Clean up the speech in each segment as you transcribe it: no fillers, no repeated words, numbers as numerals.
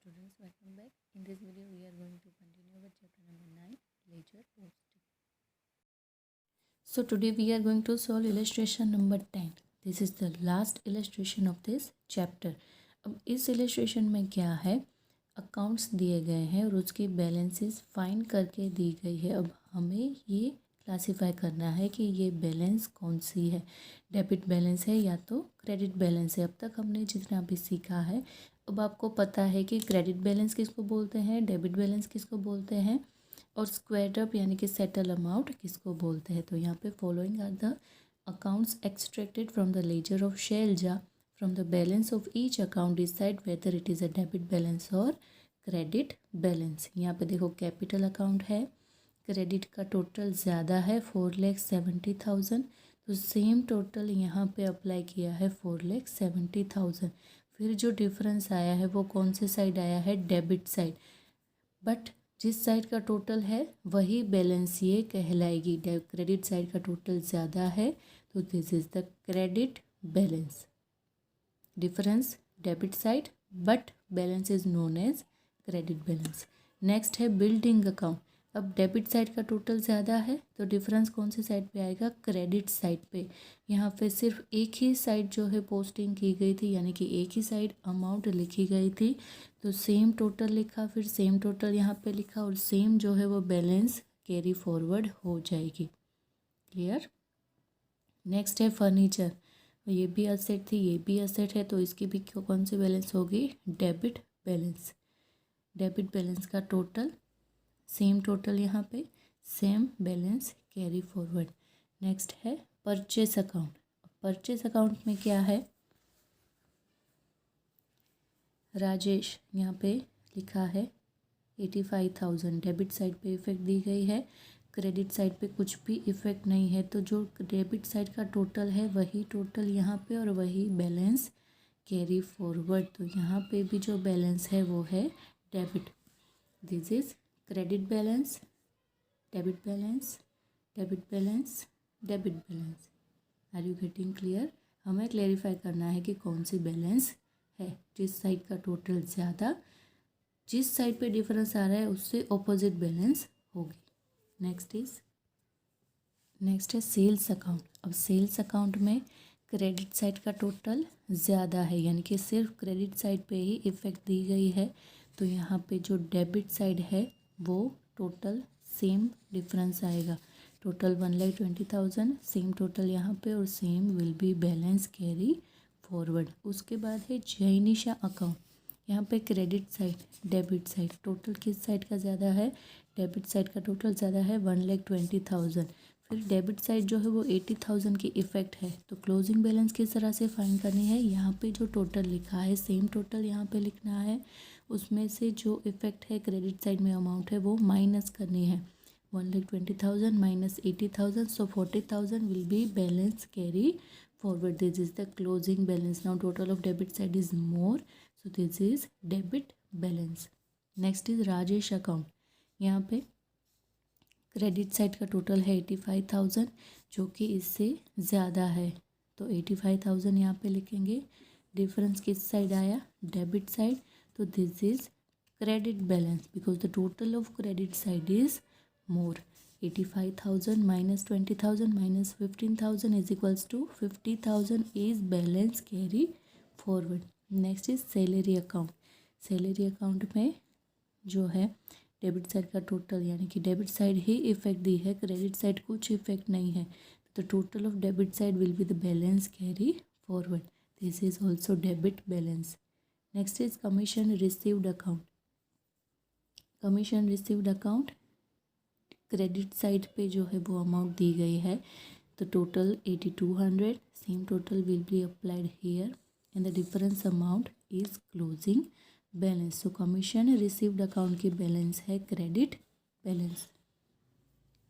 students, welcome back. In this video we are going to continue with chapter number 9, ledger posting. So today we are going to solve illustration number 10. This is the last illustration of this chapter. अब इस illustration में क्या है, accounts दिए गए हैं और उसकी बैलेंसेस फाइंड करके दी गई है. अब हमें ये क्लासीफाई करना है कि ये बैलेंस कौन सी है, डेबिट बैलेंस है या तो क्रेडिट बैलेंस है. अब तक हमने जितना भी सीखा है, अब आपको पता है कि क्रेडिट बैलेंस किसको बोलते हैं, डेबिट बैलेंस किसको बोलते हैं और स्क्वायर्ड अप यानी कि सेटल अमाउंट किसको बोलते हैं. तो यहाँ पे following are the accounts extracted from the ledger of Shailaja. From the balance of each account decide whether it is a debit balance और क्रेडिट बैलेंस. यहाँ पे देखो कैपिटल अकाउंट है, क्रेडिट का टोटल ज़्यादा है 4,70,000, तो सेम टोटल यहाँ पे अप्लाई किया है 4,70,000. फिर जो डिफरेंस आया है वो कौन से साइड आया है, डेबिट साइड. बट जिस साइड का टोटल है वही बैलेंस ये कहलाएगी. क्रेडिट साइड का टोटल ज़्यादा है तो this is the credit balance. Difference debit side but balance is known as credit balance. Next है बिल्डिंग अकाउंट. अब डेबिट साइड का टोटल ज़्यादा है तो डिफरेंस कौन से साइड पे आएगा, क्रेडिट साइड पे. यहाँ पे सिर्फ एक ही साइड जो है पोस्टिंग की गई थी, यानी कि एक ही साइड अमाउंट लिखी गई थी, तो सेम टोटल लिखा, फिर सेम टोटल यहाँ पे लिखा और सेम जो है वो बैलेंस कैरी फॉरवर्ड हो जाएगी. क्लियर. नेक्स्ट है फर्नीचर. ये भी असेट थी, ये भी असेट है, तो इसकी भी कौन सी बैलेंस होगी, डेबिट बैलेंस. डेबिट बैलेंस का टोटल सेम टोटल, यहाँ पे same balance carry forward. Next है परचेस अकाउंट. परचेस अकाउंट में क्या है, राजेश यहाँ पे लिखा है 85,000. डेबिट साइड पे इफेक्ट दी गई है, क्रेडिट साइड पे कुछ भी इफेक्ट नहीं है, तो जो डेबिट साइड का टोटल है वही टोटल यहाँ पे और वही बैलेंस कैरी फॉरवर्ड. तो यहाँ पे भी जो बैलेंस है वो है debit. This is credit balance, debit balance, debit balance, debit balance. Are you getting clear. हमें क्लेरिफाई करना है कि कौन सी बैलेंस है. जिस साइड का टोटल ज़्यादा, जिस साइड पे डिफरेंस आ रहा है उससे ऑपोजिट बैलेंस होगी. नेक्स्ट है सेल्स अकाउंट. अब सेल्स अकाउंट में क्रेडिट साइड का टोटल ज़्यादा है, यानी कि सिर्फ क्रेडिट साइड पे ही इफेक्ट दी गई है, तो यहाँ पे जो डेबिट साइड है वो टोटल सेम डिफरेंस आएगा. टोटल 1,20,000, सेम टोटल यहाँ पे और same will be balance carry forward. उसके बाद है जैनिशा अकाउंट. यहाँ पे credit side, debit side, total किस साइड का ज़्यादा है, डेबिट साइड का टोटल ज़्यादा है 1,20,000. फिर डेबिट साइड जो है वो 80,000 की इफ़ेक्ट है, तो क्लोजिंग बैलेंस किस तरह से फाइंड करनी है, यहाँ पे जो टोटल लिखा है सेम टोटल यहाँ पे लिखना है, उसमें से जो इफ़ेक्ट है क्रेडिट साइड में अमाउंट है वो माइनस करनी है. 1,20,000 minus 80,000, so 40,000 will be balance carry forward. This is the closing balance. Now total of debit side is more, so this is debit balance. Next is Rajesh account. यहाँ पे credit side का total है 85,000 जो कि इससे ज़्यादा है, तो 85,000 यहाँ पे लिखेंगे. डिफरेंस किस साइड आया, डेबिट साइड, तो this is credit balance because the total of credit side is more. 85,000 minus 20,000 minus 15,000 is equals to 50,000 is balance carry forward. Next is salary account. Salary account में जो है debit side का total, यानी कि debit side ही effect दी है, credit side कुछ effect नहीं है, तो total of debit side will be the balance carry forward. This is also debit balance. Next is commission received account. Commission received account credit side पे जो है वो amount दी गई है, तो total 8,200, same total will be applied here and the difference amount is closing balance. So commission received account की balance है credit balance.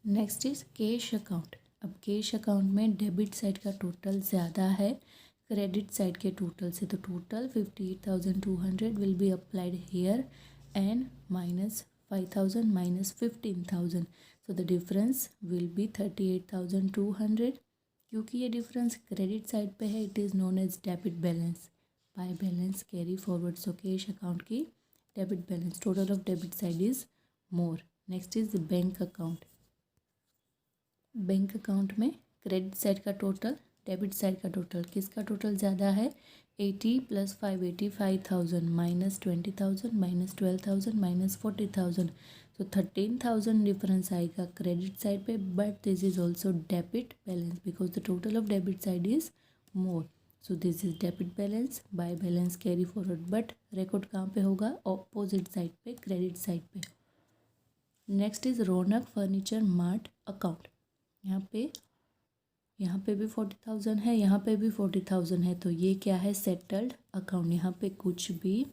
Next is cash account. अब कैश अकाउंट में डेबिट साइड का टोटल ज़्यादा है क्रेडिट साइड के total से, तो total 58,200 will be applied here and minus 5,000 minus 15,000, so the difference will be 38,200. क्योंकि ये डिफरेंस क्रेडिट साइड पे है, it is known as debit balance. By balance carry forward. So cash account की debit balance. Total of debit side is more. Next is bank account. Bank account में credit side का total, debit side का total, किसका total ज़्यादा है? 80 + 5 85,000 minus 20,000 minus 12,000 minus 40,000. तो 13,000 difference आएगा credit side पे, but this is also debit balance because the total of debit side is more. So this is debit balance. By balance carry forward, but record कहाँ पे होगा? Opposite side पे, credit side पे. Next is Raunak furniture mart account. यहाँ पे भी 40,000 है, यहाँ पे भी 40,000 है. तो ये क्या है? Settled account. यहाँ पे कुछ भी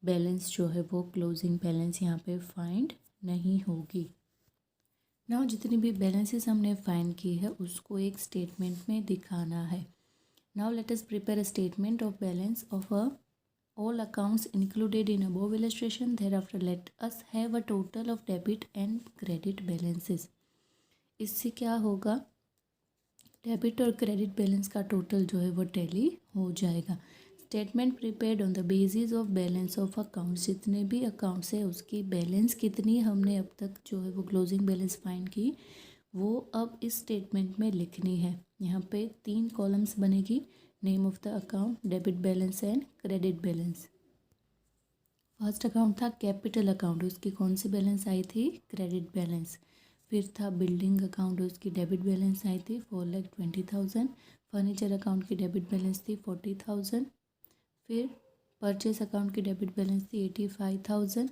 बैलेंस जो है वो क्लोजिंग बैलेंस यहाँ पे फाइंड नहीं होगी. नाउ जितनी भी बैलेंसेस हमने फाइंड की है उसको एक स्टेटमेंट में दिखाना है. Now let us prepare a statement of balance of all accounts included in above illustration. Thereafter let us have a total of debit and credit balances. इससे क्या होगा? डेबिट और क्रेडिट बैलेंस का टोटल जो है वो टैली हो जाएगा. Statement prepared on the basis of balance of accounts. जितने भी अकाउंट्स है उसकी बैलेंस कितनी हमने अब तक जो है वो क्लोजिंग बैलेंस फाइंड की, वो अब इस स्टेटमेंट में लिखनी है. यहाँ पे 3 कॉलम्स बनेगी. Name of the account, debit balance and credit balance. First account था कैपिटल अकाउंट, उसकी कौन सी बैलेंस आई थी? Credit balance. फिर था बिल्डिंग अकाउंट, उसकी डेबिट बैलेंस आई थी 4,20,000. फर्नीचर अकाउंट की डेबिट बैलेंस थी 40,000. फिर परचेस अकाउंट की डेबिट बैलेंस थी 85,000.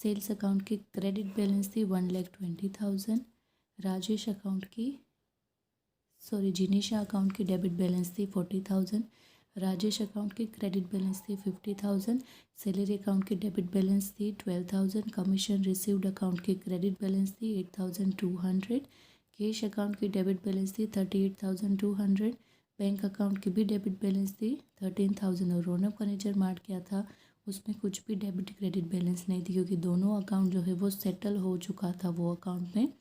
सेल्स अकाउंट की क्रेडिट बैलेंस थी 1,20,000. राजेश अकाउंट की जिनीशा अकाउंट की डेबिट बैलेंस थी 40,000. राजेश अकाउंट की क्रेडिट बैलेंस थी 50,000. सैलरी अकाउंट की डेबिट बैलेंस थी 12,000. कमीशन रिसीव्ड अकाउंट की क्रेडिट बैलेंस थी 8,200. कैश अकाउंट की डेबिट बैलेंस थी 38,200. बैंक अकाउंट की भी डेबिट बैलेंस थी 13,000. और रौनक फर्नीचर मार्ट क्या था? उसमें कुछ भी डेबिट क्रेडिट बैलेंस नहीं थी क्योंकि दोनों अकाउंट जो है वो सेटल हो चुका था. वो अकाउंट में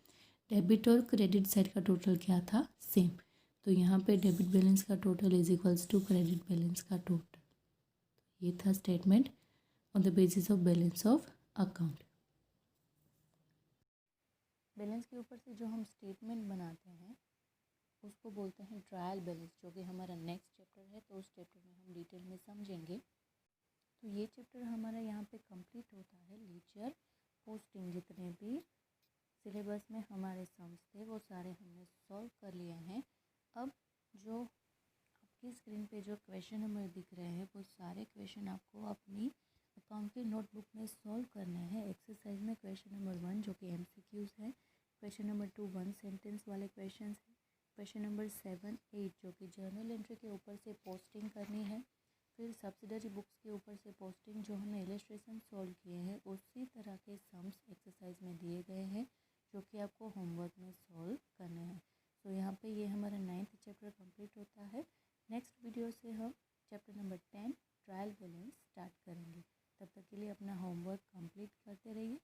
डेबिट और क्रेडिट साइड का टोटल क्या था? सेम. तो यहाँ पे डेबिट बैलेंस का total is equals to credit balance का टोटल. ये था statement on the basis of balance of account. Balance के ऊपर से जो हम स्टेटमेंट बनाते हैं उसको बोलते हैं ट्रायल बैलेंस, जो कि हमारा नेक्स्ट चैप्टर है. तो उस चैप्टर में हम डिटेल में समझेंगे. तो ये चैप्टर हमारा यहाँ पे कंप्लीट होता है. लीजर पोस्टिंग, जितने भी सिलेबस में हमारे सम्स थे वो सारे हमने सॉल्व कर लिए हैं. अब जो आपकी स्क्रीन पे जो क्वेश्चन नंबर दिख रहे हैं वो सारे क्वेश्चन आपको अपनी अकाउंट की नोटबुक में सॉल्व करने हैं. एक्सरसाइज में क्वेश्चन नंबर 1 जो कि MCQs है, क्वेश्चन नंबर 2 1 सेंटेंस वाले क्वेश्चन हैं, क्वेश्चन नंबर 7 8 जो कि जर्नल एंट्री के ऊपर से पोस्टिंग करनी है. फिर सब्सिडरी बुक्स के ऊपर से पोस्टिंग, जो हमने इलस्ट्रेशन सॉल्व किए हैं उसी तरह के सम्स एक्सरसाइज में दिए गए हैं जो कि आपको होमवर्क में सॉल्व करने हैं. तो यहाँ पे ये हमारा 9th चैप्टर कंप्लीट होता है. नेक्स्ट वीडियो से हम chapter number 10 trial balance start करेंगे. तब तक के लिए अपना होमवर्क कंप्लीट करते रहिए.